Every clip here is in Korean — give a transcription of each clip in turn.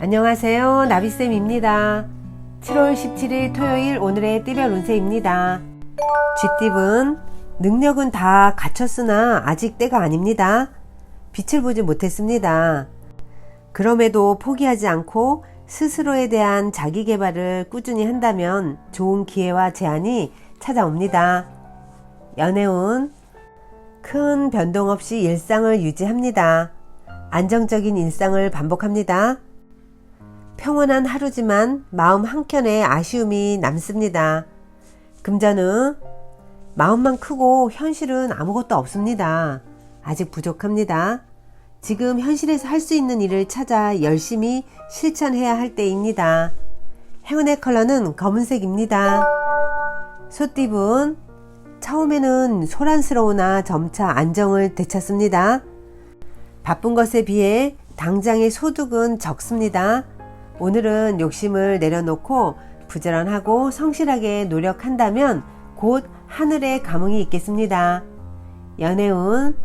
안녕하세요, 나비쌤입니다. 7월 17일 토요일 오늘의 띠별 운세입니다. 쥐띠분, 능력은 다 갖췄으나 아직 때가 아닙니다. 빛을 보지 못했습니다. 그럼에도 포기하지 않고 스스로에 대한 자기 개발을 꾸준히 한다면 좋은 기회와 제안이 찾아옵니다. 연애운, 큰 변동 없이 일상을 유지합니다. 안정적인 일상을 반복합니다. 평온한 하루지만 마음 한켠에 아쉬움이 남습니다. 금전은 마음만 크고 현실은 아무것도 없습니다. 아직 부족합니다. 지금 현실에서 할 수 있는 일을 찾아 열심히 실천해야 할 때입니다. 행운의 컬러는 검은색입니다. 소띠분, 처음에는 소란스러우나 점차 안정을 되찾습니다. 바쁜 것에 비해 당장의 소득은 적습니다. 오늘은 욕심을 내려놓고 부지런하고 성실하게 노력한다면 곧 하늘의 감흥이 있겠습니다. 연애운,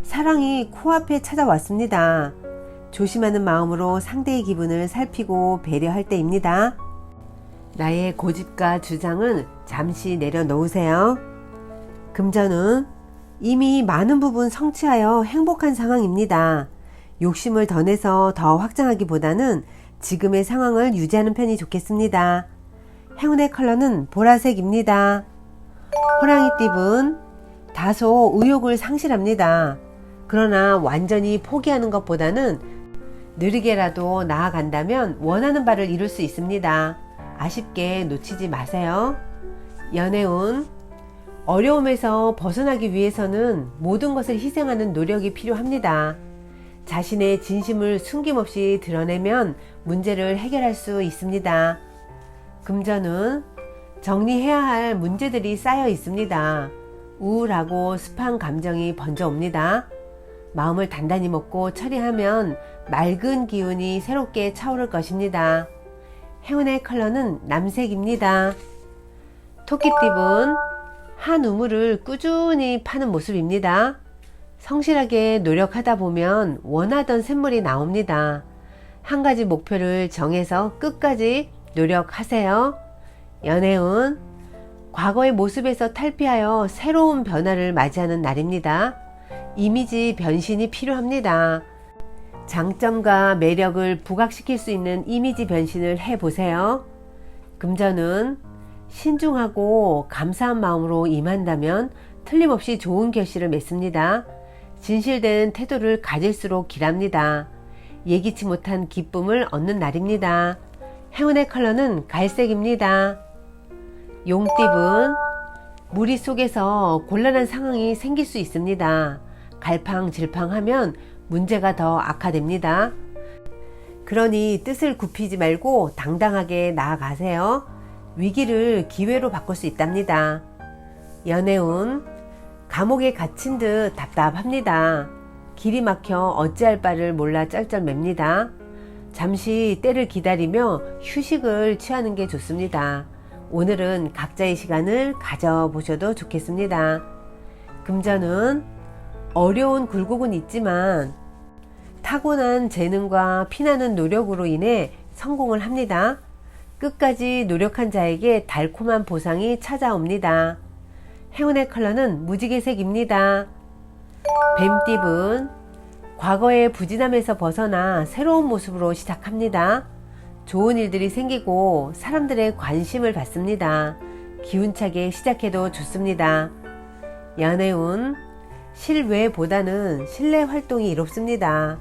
사랑이 코앞에 찾아왔습니다. 조심하는 마음으로 상대의 기분을 살피고 배려할 때입니다. 나의 고집과 주장은 잠시 내려놓으세요. 금전은 이미 많은 부분 성취하여 행복한 상황입니다. 욕심을 더 내서 더 확장하기보다는 지금의 상황을 유지하는 편이 좋겠습니다. 행운의 컬러는 보라색입니다. 호랑이띠분, 다소 의욕을 상실합니다. 그러나 완전히 포기하는 것보다는 느리게라도 나아간다면 원하는 바를 이룰 수 있습니다. 아쉽게 놓치지 마세요. 연애운, 어려움에서 벗어나기 위해서는 모든 것을 희생하는 노력이 필요합니다. 자신의 진심을 숨김없이 드러내면 문제를 해결할 수 있습니다. 금전은 정리해야 할 문제들이 쌓여 있습니다. 우울하고 습한 감정이 번져옵니다. 마음을 단단히 먹고 처리하면 맑은 기운이 새롭게 차오를 것입니다. 행운의 컬러는 남색입니다. 토끼띠분, 한 우물을 꾸준히 파는 모습입니다. 성실하게 노력하다 보면 원하던 샘물이 나옵니다. 한 가지 목표를 정해서 끝까지 노력하세요. 연애운, 과거의 모습에서 탈피하여 새로운 변화를 맞이하는 날입니다. 이미지 변신이 필요합니다. 장점과 매력을 부각시킬 수 있는 이미지 변신을 해보세요. 금전은 신중하고 감사한 마음으로 임한다면 틀림없이 좋은 결실을 맺습니다. 진실된 태도를 가질수록 길합니다. 예기치 못한 기쁨을 얻는 날입니다. 행운의 컬러는 갈색입니다. 용띠분, 무리 속에서 곤란한 상황이 생길 수 있습니다. 갈팡질팡하면 문제가 더 악화됩니다. 그러니 뜻을 굽히지 말고 당당하게 나아가세요. 위기를 기회로 바꿀 수 있답니다. 연애운, 감옥에 갇힌 듯 답답합니다. 길이 막혀 어찌할 바를 몰라 쩔쩔맵니다. 잠시 때를 기다리며 휴식을 취하는 게 좋습니다. 오늘은 각자의 시간을 가져보셔도 좋겠습니다. 금전은 어려운 굴곡은 있지만 타고난 재능과 피나는 노력으로 인해 성공을 합니다. 끝까지 노력한 자에게 달콤한 보상이 찾아옵니다. 행운의 컬러는 무지개색입니다. 뱀띠분, 과거의 부진함에서 벗어나 새로운 모습으로 시작합니다. 좋은 일들이 생기고 사람들의 관심을 받습니다. 기운차게 시작해도 좋습니다. 연애운, 실외보다는 실내 활동이 이롭습니다.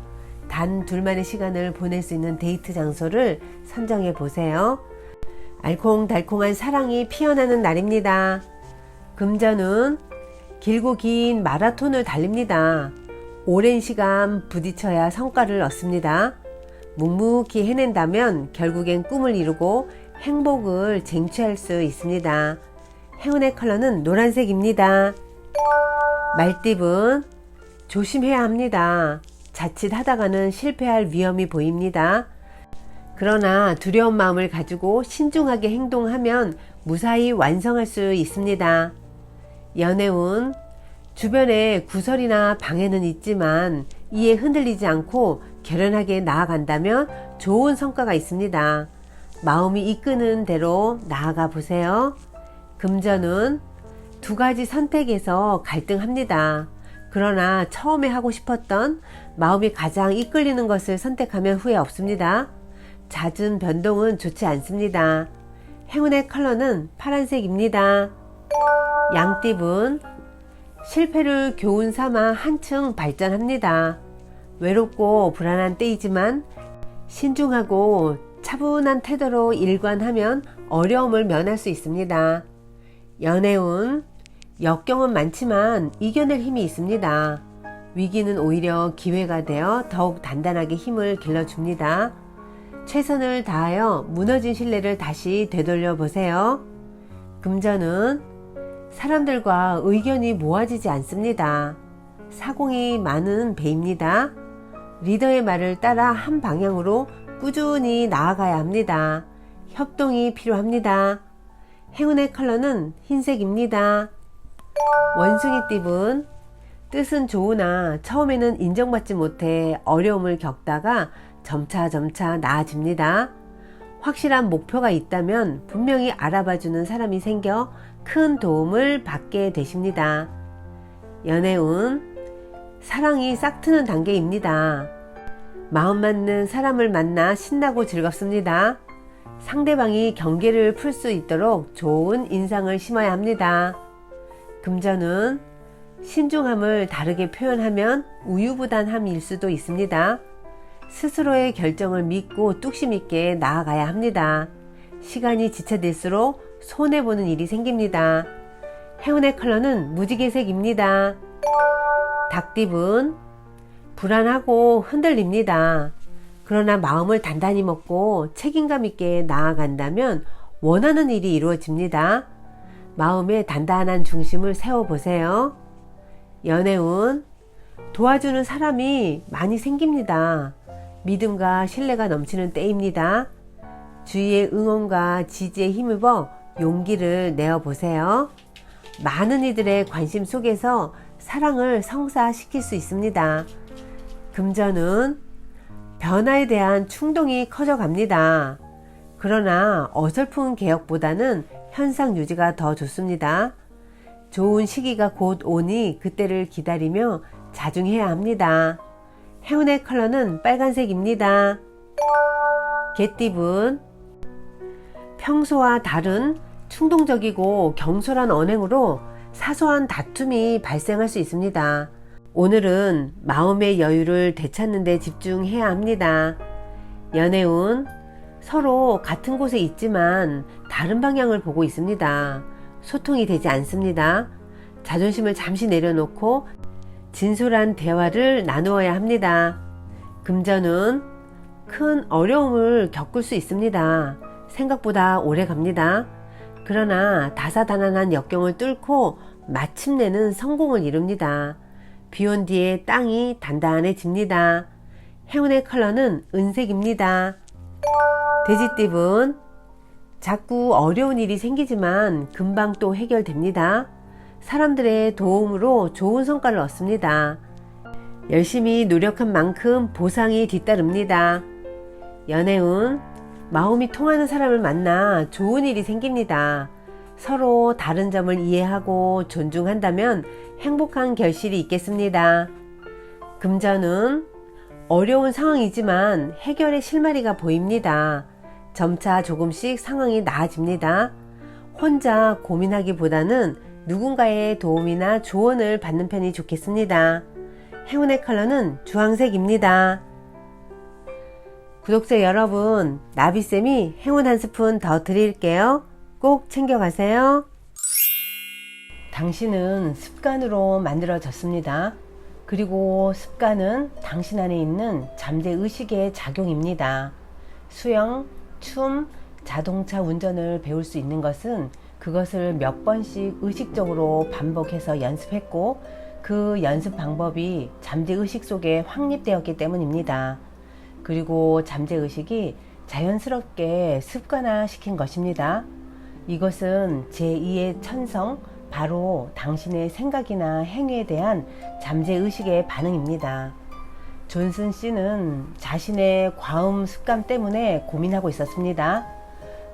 단 둘만의 시간을 보낼 수 있는 데이트 장소를 선정해 보세요. 알콩달콩한 사랑이 피어나는 날입니다. 금전은 길고 긴 마라톤을 달립니다. 오랜 시간 부딪혀야 성과를 얻습니다. 묵묵히 해낸다면 결국엔 꿈을 이루고 행복을 쟁취할 수 있습니다. 행운의 컬러는 노란색입니다. 말띠분, 조심해야 합니다. 자칫 하다가는 실패할 위험이 보입니다. 그러나 두려운 마음을 가지고 신중하게 행동하면 무사히 완성할 수 있습니다. 연애운, 주변에 구설이나 방해는 있지만 이에 흔들리지 않고 결연하게 나아간다면 좋은 성과가 있습니다. 마음이 이끄는 대로 나아가 보세요. 금전운, 두 가지 선택에서 갈등합니다. 그러나 처음에 하고 싶었던 마음이 가장 이끌리는 것을 선택하면 후회 없습니다. 잦은 변동은 좋지 않습니다. 행운의 컬러는 파란색입니다. 양띠분, 실패를 교훈 삼아 한층 발전합니다. 외롭고 불안한 때이지만 신중하고 차분한 태도로 일관하면 어려움을 면할 수 있습니다. 연애운, 역경은 많지만 이겨낼 힘이 있습니다. 위기는 오히려 기회가 되어 더욱 단단하게 힘을 길러줍니다. 최선을 다하여 무너진 신뢰를 다시 되돌려 보세요. 금전은 사람들과 의견이 모아지지 않습니다. 사공이 많은 배입니다. 리더의 말을 따라 한 방향으로 꾸준히 나아가야 합니다. 협동이 필요합니다. 행운의 컬러는 흰색입니다. 원숭이띠분, 뜻은 좋으나 처음에는 인정받지 못해 어려움을 겪다가 점차 나아집니다. 확실한 목표가 있다면 분명히 알아봐주는 사람이 생겨 큰 도움을 받게 되십니다. 연애운, 사랑이 싹트는 단계입니다. 마음 맞는 사람을 만나 신나고 즐겁습니다. 상대방이 경계를 풀 수 있도록 좋은 인상을 심어야 합니다. 금전운, 신중함을 다르게 표현하면 우유부단함일 수도 있습니다. 스스로의 결정을 믿고 뚝심 있게 나아가야 합니다. 시간이 지체될수록 손해보는 일이 생깁니다. 행운의 컬러는 무지개색입니다. 닭띠분, 불안하고 흔들립니다. 그러나 마음을 단단히 먹고 책임감 있게 나아간다면 원하는 일이 이루어집니다. 마음에 단단한 중심을 세워보세요. 연애운, 도와주는 사람이 많이 생깁니다. 믿음과 신뢰가 넘치는 때입니다. 주위의 응원과 지지에 힘입어 용기를 내어보세요. 많은 이들의 관심 속에서 사랑을 성사시킬 수 있습니다. 금전은 변화에 대한 충동이 커져갑니다. 그러나 어설픈 개혁보다는 현상 유지가 더 좋습니다. 좋은 시기가 곧 오니 그때를 기다리며 자중해야 합니다. 행운의 컬러는 빨간색입니다. 개띠분, 평소와 다른 충동적이고 경솔한 언행으로 사소한 다툼이 발생할 수 있습니다. 오늘은 마음의 여유를 되찾는 데 집중해야 합니다. 연애운, 서로 같은 곳에 있지만 다른 방향을 보고 있습니다. 소통이 되지 않습니다. 자존심을 잠시 내려놓고 진솔한 대화를 나누어야 합니다. 금전은 큰 어려움을 겪을 수 있습니다. 생각보다 오래 갑니다. 그러나 다사다난한 역경을 뚫고 마침내는 성공을 이룹니다. 비온 뒤에 땅이 단단해집니다. 행운의 컬러는 은색입니다. 돼지띠분, 자꾸 어려운 일이 생기지만 금방 또 해결됩니다. 사람들의 도움으로 좋은 성과를 얻습니다. 열심히 노력한 만큼 보상이 뒤따릅니다. 연애운, 마음이 통하는 사람을 만나 좋은 일이 생깁니다. 서로 다른 점을 이해하고 존중한다면 행복한 결실이 있겠습니다. 금전은 어려운 상황이지만 해결의 실마리가 보입니다. 점차 조금씩 상황이 나아집니다. 혼자 고민하기보다는 누군가의 도움이나 조언을 받는 편이 좋겠습니다. 행운의 컬러는 주황색입니다. 구독자 여러분, 나비쌤이 행운 한 스푼 더 드릴게요. 꼭 챙겨가세요. 당신은 습관으로 만들어졌습니다. 그리고 습관은 당신 안에 있는 잠재의식의 작용입니다. 수영, 춤, 자동차 운전을 배울 수 있는 것은 그것을 몇 번씩 의식적으로 반복해서 연습했고 그 연습 방법이 잠재의식 속에 확립되었기 때문입니다. 그리고 잠재의식이 자연스럽게 습관화시킨 것입니다. 이것은 제2의 천성, 바로 당신의 생각이나 행위에 대한 잠재의식의 반응입니다. 존슨 씨는 자신의 과음 습관 때문에 고민하고 있었습니다.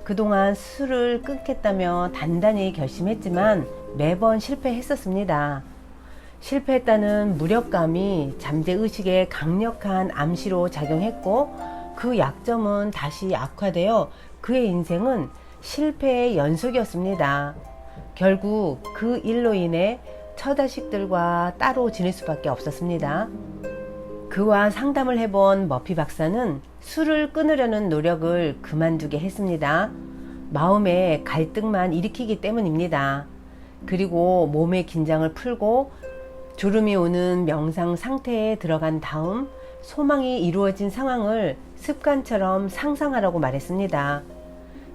그동안 술을 끊겠다며 단단히 결심했지만 매번 실패했었습니다. 실패했다는 무력감이 잠재의식에 강력한 암시로 작용했고 그 약점은 다시 악화되어 그의 인생은 실패의 연속이었습니다. 결국 그 일로 인해 처자식들과 따로 지낼 수밖에 없었습니다. 그와 상담을 해본 머피 박사는 술을 끊으려는 노력을 그만두게 했습니다. 마음의 갈등만 일으키기 때문입니다. 그리고 몸의 긴장을 풀고 졸음이 오는 명상 상태에 들어간 다음 소망이 이루어진 상황을 습관처럼 상상하라고 말했습니다.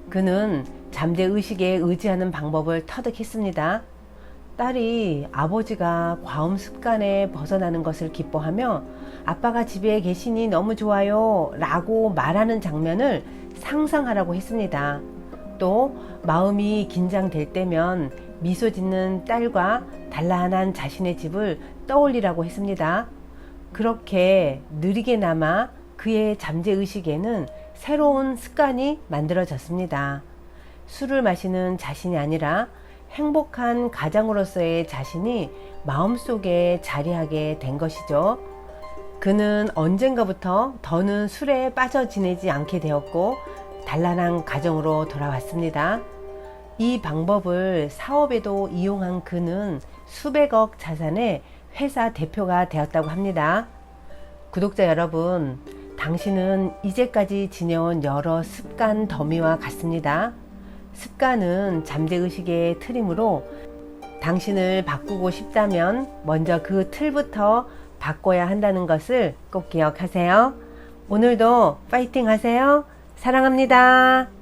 그는 잠재의식에 의지하는 방법을 터득했습니다. 딸이 아버지가 과음 습관에 벗어나는 것을 기뻐하며 아빠가 집에 계시니 너무 좋아요 라고 말하는 장면을 상상하라고 했습니다. 또 마음이 긴장될 때면 미소 짓는 딸과 단란한 자신의 집을 떠올리라고 했습니다. 그렇게 느리게나마 그의 잠재의식에는 새로운 습관이 만들어졌습니다. 술을 마시는 자신이 아니라 행복한 가장으로서의 자신이 마음속에 자리하게 된 것이죠. 그는 언젠가부터 더는 술에 빠져 지내지 않게 되었고 단란한 가정으로 돌아왔습니다. 이 방법을 사업에도 이용한 그는 수백억 자산의 회사 대표가 되었다고 합니다. 구독자 여러분, 당신은 이제까지 지내온 여러 습관 더미와 같습니다. 습관은 잠재의식의 틀이므로 당신을 바꾸고 싶다면 먼저 그 틀부터 바꿔야 한다는 것을 꼭 기억하세요. 오늘도 파이팅 하세요. 사랑합니다.